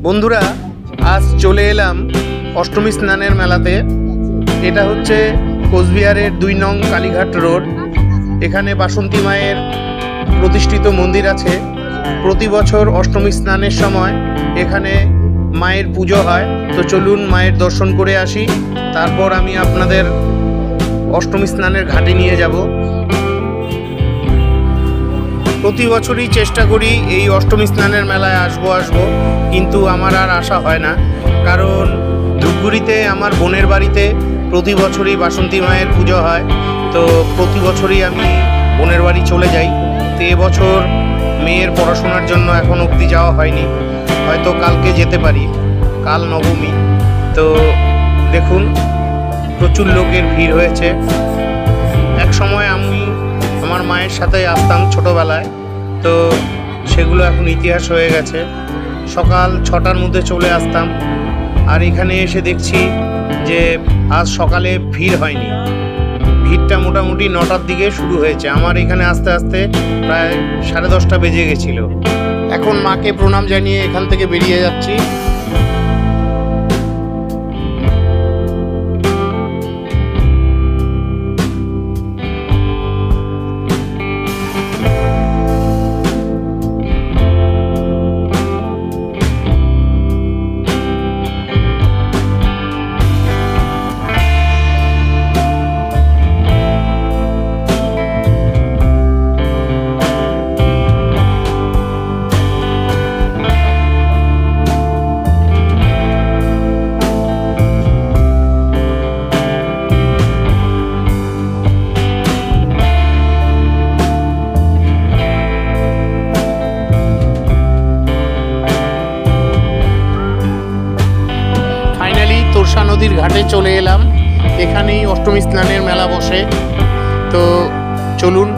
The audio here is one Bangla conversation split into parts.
বন্ধুরা, আজ চলে এলাম অষ্টমী স্নানের মেলাতে। এটা হচ্ছে কোচবিহারের 2 নং কালীঘাট রোড। এখানে বাসন্তী মায়ের প্রতিষ্ঠিত মন্দির আছে। প্রতি বছর অষ্টমী স্নানের সময় এখানে মায়ের পুজো হয়। তো চলুন মায়ের দর্শন করে আসি, তারপর আমি আপনাদের অষ্টমী স্নানের ঘাটে নিয়ে যাব। প্রতি বছরই চেষ্টা করি এই অষ্টমী স্নানের মেলায় আসবো, কিন্তু আমার আর আসা হয় না, কারণ ধূপগুড়িতে আমার বোনের বাড়িতে প্রতি বছরই বাসন্তী মায়ের পুজো হয়। তো প্রতি বছরই আমি বোনের বাড়ি চলে যাই। তো এবছর মেয়ের পড়াশোনার জন্য এখন অবধি যাওয়া হয়নি, হয়তো কালকে যেতে পারি, কাল নবমী। তো দেখুন, প্রচুর লোকের ভিড় হয়েছে। এক সময় আমি আমার মায়ের সাথে আসতাম ছোটোবেলায়, তো সেগুলো এখন ইতিহাস হয়ে গেছে। সকাল 6টার মধ্যে চলে আসতাম, আর এখানে এসে দেখছি যে আজ সকালে ভিড় হয়নি। ভিড়টা মোটামুটি 9টার দিকে শুরু হয়েছে। আমার এখানে আসতে আসতে প্রায় 10:30 বেজে গেছিলো। এখন মাকে প্রণাম জানিয়ে এখান থেকে বেরিয়ে যাচ্ছি। তোরসা নদীর ঘাটে চলে এলাম। এখানেই অষ্টমী স্নানের মেলা বসে। তো চলুন।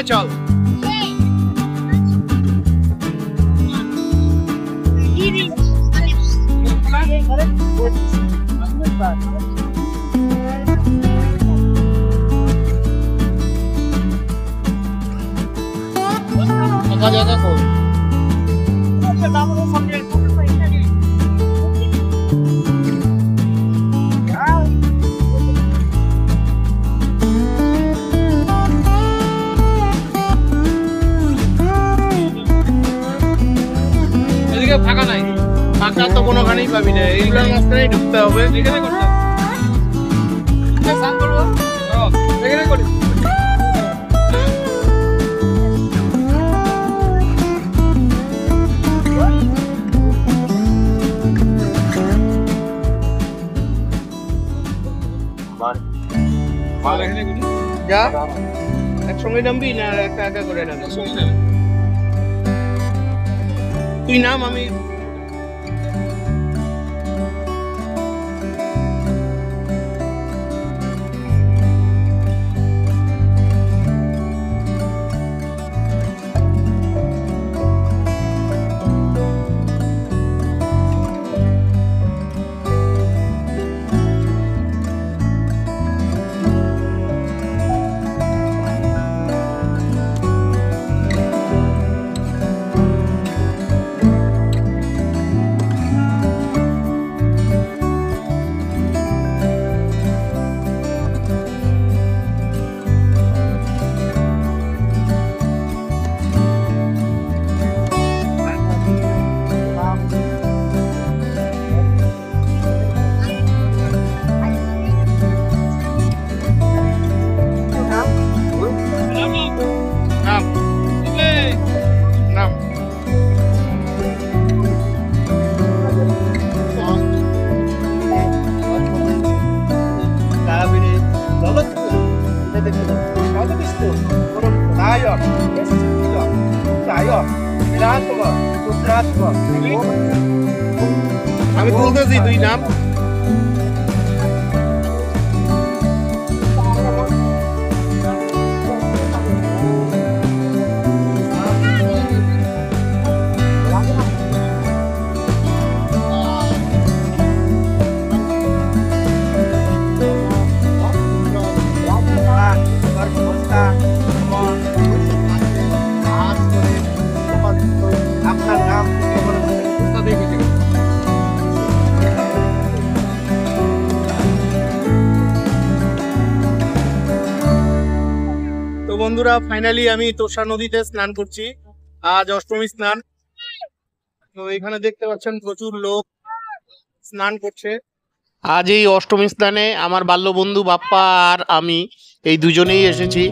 চল। জায়গা কই? ফাঁকা নাই, ফাঁকা তো কোনোখানেই পাবি না, এইগুলোর মাঝখানেই ঢুকতে হবে। এখানে করতে এখানে করি। যা একসঙ্গে নামবি না একা একা করে নাম? তুই নাম, আমি আমি বলতেছি তুই নাম। বন্ধুরা ফাইনালি আমি তোষা নদীতে স্নান করছি, আজ অষ্টমী স্নান। তো এখানে দেখতে পাচ্ছেন প্রচুর লোক স্নান করছে। আজ এই অষ্টমী স্নানে আমার বাল্য বন্ধু বাপ্পা আর আমি এই দুজনেই এসেছি।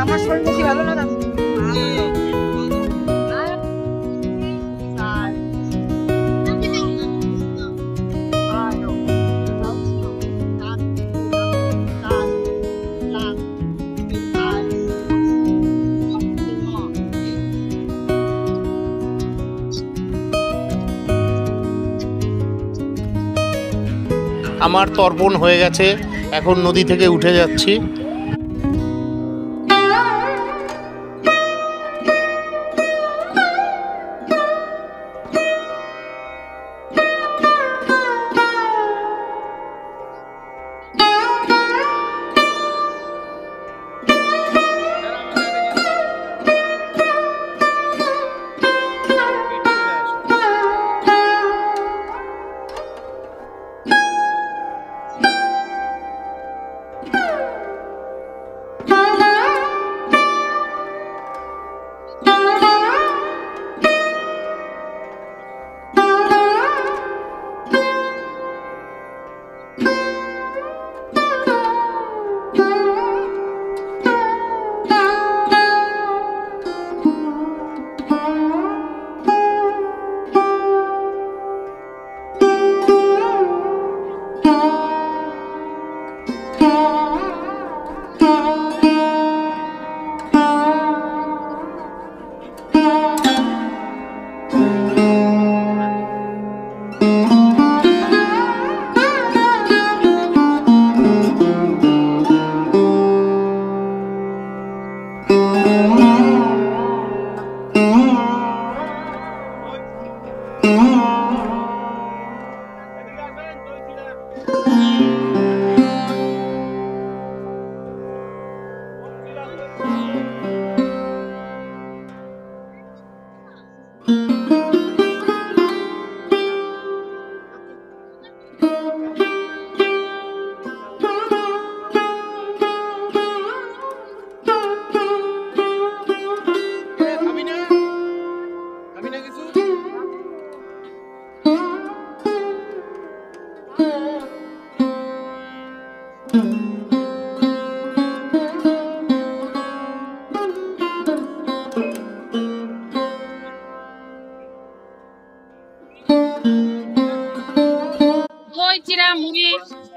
আমার শরীর বেশি ভালো না। আমার তর্পণ হয়ে গেছে, এখন নদী থেকে উঠে যাচ্ছি।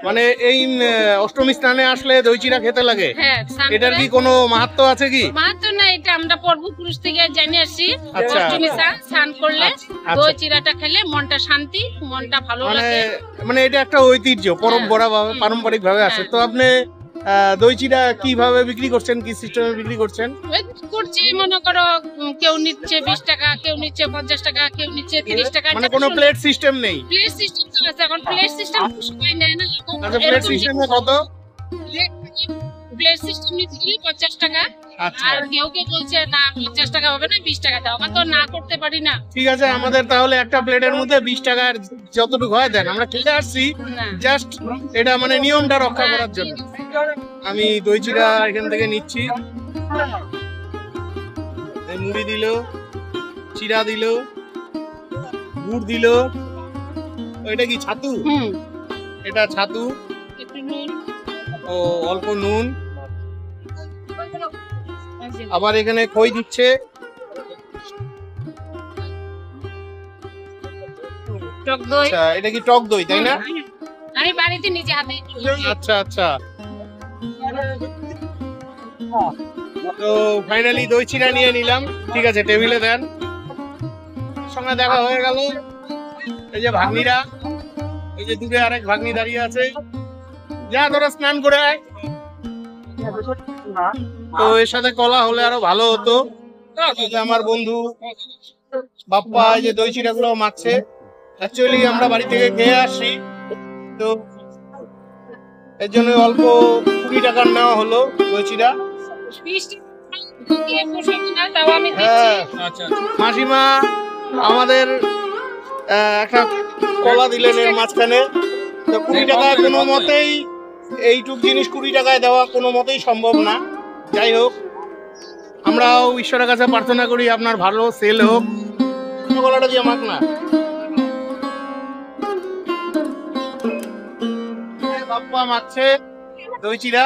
মানে এই অষ্টমী স্নানে আসলে দই চিড়া খেতে লাগে। হ্যাঁ, এটার কি কোনো মাহাত্ম্য আছে কি? মাহাত্ম্য না, এটা আমরা পূর্বপুরুষ থেকে জেনে আসছি। আচ্ছা। অষ্টমী স্নান করলে আচ্ছা। দই চিড়াটা খেলে মনটা শান্তি, মনটা ভালো লাগে। মানে এটা একটা ঐতিহ্য, পরম্পরা ভাবে পারম্পরিক ভাবে আসে। তো আপনি দই চিড়া কিভাবে বিক্রি করছেন, কি সিস্টেমে বিক্রি করছেন? করছি, মনে করো কেউ নিচ্ছে 20 টাকা, কেউ নিচ্ছে 50 টাকা, কেউ নিচ্ছে 30 টাকা। মানে কোনো প্লেট সিস্টেম নেই? প্লেট সিস্টেম তো আছে, এখন প্লেট সিস্টেম সবাই নেয় না। আচ্ছা, প্লেট সিস্টেমে কত? প্লেট সিস্টেম নিচ্ছে 50 টাকা। আচ্ছা। আর কেউ কেউ বলছে না 50 টাকা হবে না, 20 টাকা দাও। আমরা তো না করতে পারি না। ঠিক আছে, আমাদের তাহলে একটা প্লেটের মধ্যে 20 টাকার যতটুকু হয় দেন, আমরা খেতে আসছি জাস্ট এটা মানে নিয়মটা রক্ষা করার জন্য। আমি দই চিড়া এখান থেকে নিচ্ছি। মুড়ি দিল, চিড়া দিল, গুড় দিল। এটা কি ছাতু? এটা ছাতু। ও, অল্প নুন। আবার এখানে খই দিচ্ছে। টক দই। আচ্ছা, এটা কি টক দই তাই না? আমি বাড়িতে নিজে হাতে। আচ্ছা আচ্ছা। তো ফাইনালি দই চিড়া নিয়ে নিলাম। ঠিক আছে, টেবিলে দেন। সঙ্গে দেখা হয়ে গেল। এই যে ভাগ্নিরা, এই যে দূরে আরেক ভাগ্নি দাঁড়িয়ে আছে। যা তোরা স্নান করে আয়। তো এর সাথে কলা হলে আরো ভালো হতো। আমার বন্ধু বাপ্পা এই যে দই চিড়া গুলো মাখছে। অ্যাকচুয়ালি আমরা বাড়ি থেকে খেয়ে আসছি, তো এর জন্য অল্প 20 টাকার নেওয়া হলো দই চিড়া। মাসিমা আমাদের একটা কলা দিলেন এর মাঝখানে। তো 20 টাকায় কোনো মতেই এইটুক জিনিস 20 টাকায় দেওয়া কোনো মতেই সম্ভব না। যাই হোক, আমরাও ঈশ্বরের কাছে প্রার্থনা করি আপনার ভালো সেল হোক। কলাটা দিয়ে মাখ না। বাপ্পা মাখছে দই চিড়া।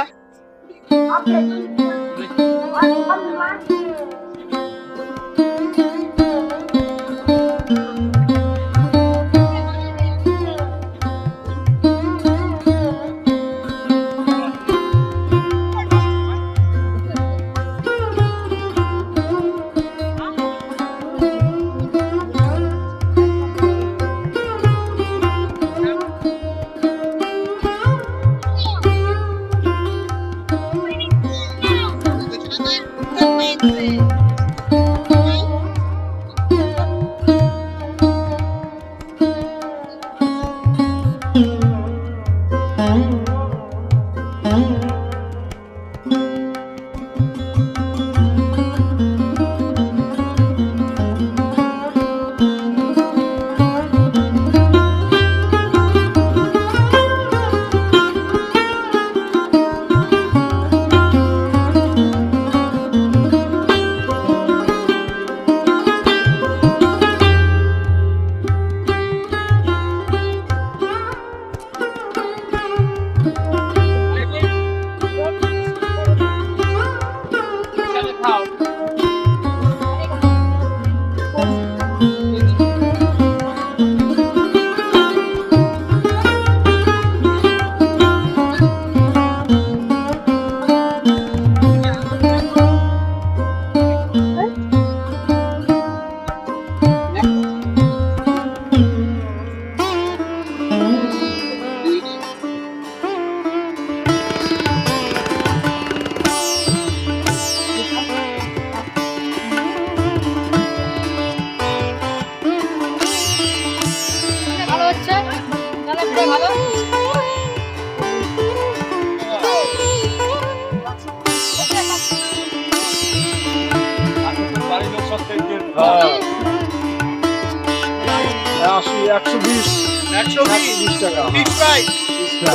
120 টাকা।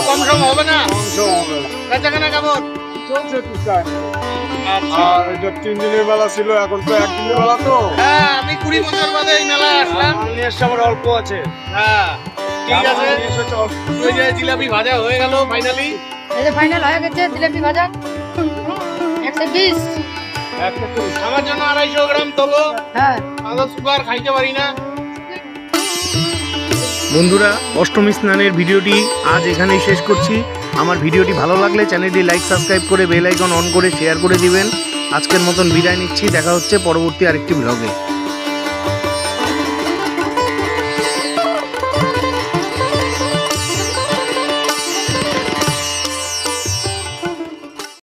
কম সম হবে না? বেচাকেনা কেমন? চলছে টুকটাক। আর এটা 3 দিনের বেলা ছিল, এখন তো 1 দিনের বেলা তো। হ্যাঁ, আমি 20 বছর বাদে এই মেলায় আসলাম। আমার অল্প আছে। হ্যাঁ, ঠিক আছে। ওই যে জিলাপি ভাজা হয়ে গেল ফাইনালি। এই যে ফাইনাল হয়ে গেছে জিলাপি ভাজা 120। আমার জন্য 250 গ্রাম তোলো। হ্যাঁ, আমি সুগার খাইতে পারি না। বন্ধুরা, অষ্টমী স্নানের ভিডিওটি আজ এখানেই শেষ করছি। আমার ভিডিওটি ভালো লাগলে চ্যানেলটি লাইক, সাবস্ক্রাইব করে বেল আইকন অন করে শেয়ার করে দিবেন। আজকের মতন বিদায় নিচ্ছি। দেখা হচ্ছে পরবর্তী আরেকটি ব্লগে।